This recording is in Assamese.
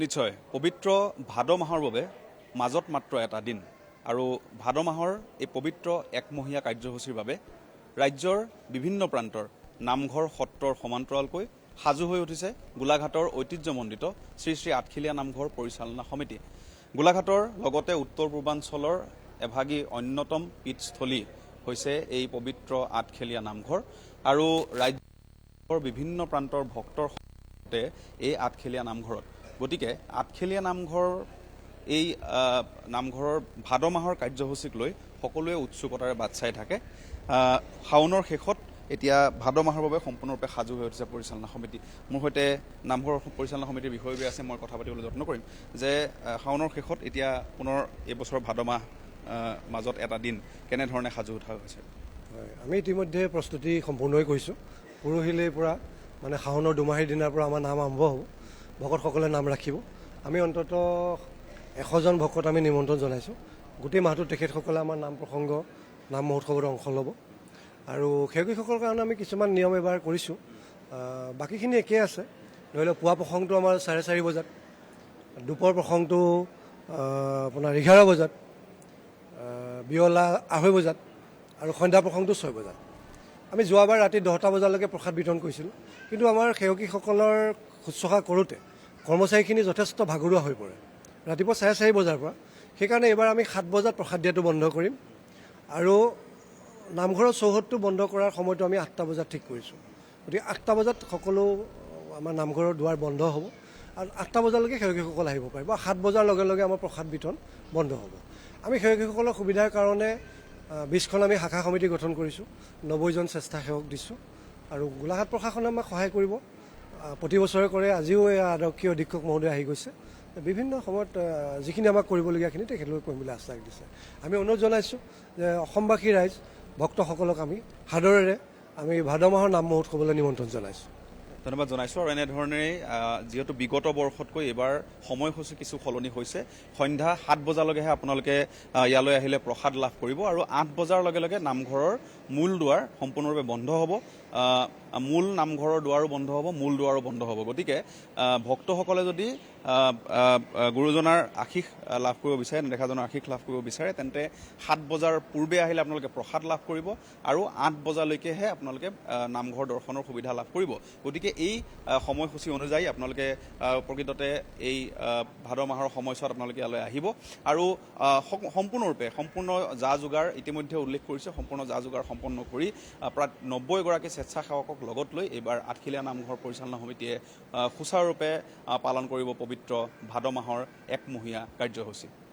নিশ্চয় পবিত্ৰ ভাদ মাহৰ বাবে মাজত মাত্ৰ এটা দিন আৰু ভাদ মাহৰ এই পবিত্ৰ একমহীয়া কাৰ্যসূচীৰ বাবে ৰাজ্যৰ বিভিন্ন প্ৰান্তৰ নামঘৰ সত্ৰৰ সমান্তৰালকৈ সাজু হৈ উঠিছে গোলাঘাটৰ ঐতিহ্যমণ্ডিত শ্ৰী শ্ৰী আঠখেলীয়া নামঘৰ পৰিচালনা সমিতি। গোলাঘাটৰ লগতে উত্তৰ পূৰ্বাঞ্চলৰ এভাগী অন্যতম পীঠস্থলী হৈছে এই পবিত্ৰ আঠখেলীয়া নামঘৰ আৰু ৰাজ্যৰ বিভিন্ন প্ৰান্তৰ ভক্তৰ সৈতে এই আঠখেলীয়া নামঘৰত। গতিকে আঠখেলীয়া নামঘৰ এই নামঘৰৰ ভাদ মাহৰ কাৰ্যসূচীক লৈ সকলোৱে উৎসুকতাৰে বাট চাই থাকে। শাওনৰ শেষত এতিয়া ভাদ মাহৰ বাবে সম্পূৰ্ণৰূপে সাজু হৈ উঠিছে পৰিচালনা সমিতি। মোৰ সৈতে নামঘৰ পৰিচালনা সমিতিৰ বিষয়ববীয়া আছে, মই কথা পাতিবলৈ যত্ন কৰিম যে শাওনৰ শেষত এতিয়া পুনৰ এইবছৰ ভাদ মাহ মাজত এটা দিন কেনেধৰণে সাজু উঠা হৈছে? হয়, আমি ইতিমধ্যে প্ৰস্তুতি সম্পূৰ্ণই কৰিছোঁ। পৰহিলৈৰ পৰা মানে শাওনৰ দুমাহীৰ দিনাৰ পৰা আমাৰ নাম আৰম্ভ হ'ব, ভকতসকলে নাম ৰাখিব। আমি অন্ততঃ 100জন ভকত আমি নিমন্ত্ৰণ জনাইছোঁ। গোটেই মাহটোত তেখেতসকলে আমাৰ নাম প্ৰসংগ নাম মহোৎসৱত অংশ ল'ব আৰু সেৱকীসকলৰ কাৰণে আমি কিছুমান নিয়ম এবাৰ কৰিছোঁ, বাকীখিনি একেই আছে। ধৰি লওক পুৱা প্ৰসংগটো আমাৰ 4:30 বজাত, দুপৰ প্ৰসংগটো আপোনাৰ 11 বজাত, বিয়লা 2:30 বজাত আৰু সন্ধ্যা প্ৰসংগটো 6 বজাত। আমি যোৱাবাৰ ৰাতি 10টা বজালৈকে প্ৰসাদ বিতৰণ কৰিছিলোঁ, কিন্তু আমাৰ সেৱকীসকলৰ শুশ্ৰূষা কৰোঁতে কৰ্মচাৰীখিনি যথেষ্ট ভাগৰুৱা হৈ পৰে ৰাতিপুৱা 4:30 বজাৰ পৰা। সেইকাৰণে এইবাৰ আমি 7 বজাত প্ৰসাদ দিয়াটো বন্ধ কৰিম আৰু নামঘৰৰ চৌহদটো বন্ধ কৰাৰ সময়টো আমি 8টা বজাত ঠিক কৰিছোঁ। গতিকে 8টা বজাত সকলো আমাৰ নামঘৰৰ দুৱাৰ বন্ধ হ'ব আৰু 8টা বজালৈকে সেৱকীসকল আহিব পাৰিব। 7 বজাৰ লগে লগে আমাৰ প্ৰসাদ বিতৰণ বন্ধ হ'ব। আমি সেৱকীসকলৰ সুবিধাৰ কাৰণে 20খন আমি শাখা সমিতি গঠন কৰিছোঁ, 90জন স্বেচ্ছাসেৱক দিছোঁ আৰু গোলাঘাট প্ৰশাসনে আমাক সহায় কৰিব, প্ৰতি বছৰে কৰে। আজিও এই আৰক্ষী অধীক্ষক মহোদয় আহি গৈছে। বিভিন্ন সময়ত যিখিনি আমাক কৰিবলগীয়াখিনি তেখেতলোকে কৰিম বুলি আশ্বাস দিছে। আমি অনুৰোধ জনাইছোঁ যে অসমবাসী ৰাইজ ভক্তসকলক আমি সাদৰেৰে আমি ভাদ মাহৰ নাম মহোৎসৱলৈ নিমন্ত্ৰণ জনাইছোঁ। ধন্যবাদ জনাইছোঁ। আৰু এনেধৰণেই যিহেতু বিগত বৰ্ষতকৈ এইবাৰ সময়সূচী কিছু সলনি হৈছে। সন্ধ্যা 7 বজালৈকেহে আপোনালোকে ইয়ালৈ আহিলে প্ৰসাদ লাভ কৰিব আৰু 8 বজাৰ লগে লগে নামঘৰৰ মূল দুৱাৰ সম্পূৰ্ণৰূপে বন্ধ হ'ব। মূল নামঘৰৰ দুৱাৰো বন্ধ হ'ব, মূল দুৱাৰো বন্ধ হ'ব। গতিকে ভক্তসকলে যদি গুৰুজনাৰ আশীষ লাভ কৰিব বিচাৰে, নেদেখাজনৰ আশীষ লাভ কৰিব বিচাৰে, তেন্তে 7 বজাৰ পূৰ্বে আহিলে আপোনালোকে প্ৰসাদ লাভ কৰিব আৰু 8 বজালৈকেহে আপোনালোকে নামঘৰ দৰ্শনৰ সুবিধা লাভ কৰিব। গতিকে এই সময়সূচী অনুযায়ী আপোনালোকে প্ৰকৃততে এই ভাদ মাহৰ সময়ছোৱাত আপোনালোকে ইয়ালৈ আহিব আৰু সম্পূৰ্ণ যা যোগাৰ ইতিমধ্যে উল্লেখ কৰিছে, সম্পূৰ্ণ যা যোগাৰ সম্পন্ন কৰি প্ৰায় 90গৰাকী স্বেচ্ছাসেৱকক লগত লৈ এইবাৰ আঠখেলীয়া নামঘৰ পৰিচালনা সমিতিয়ে সুচাৰুৰূপে পালন কৰিব পবিত্ৰ ভাদ মাহৰ একমহীয়া কাৰ্যসূচী।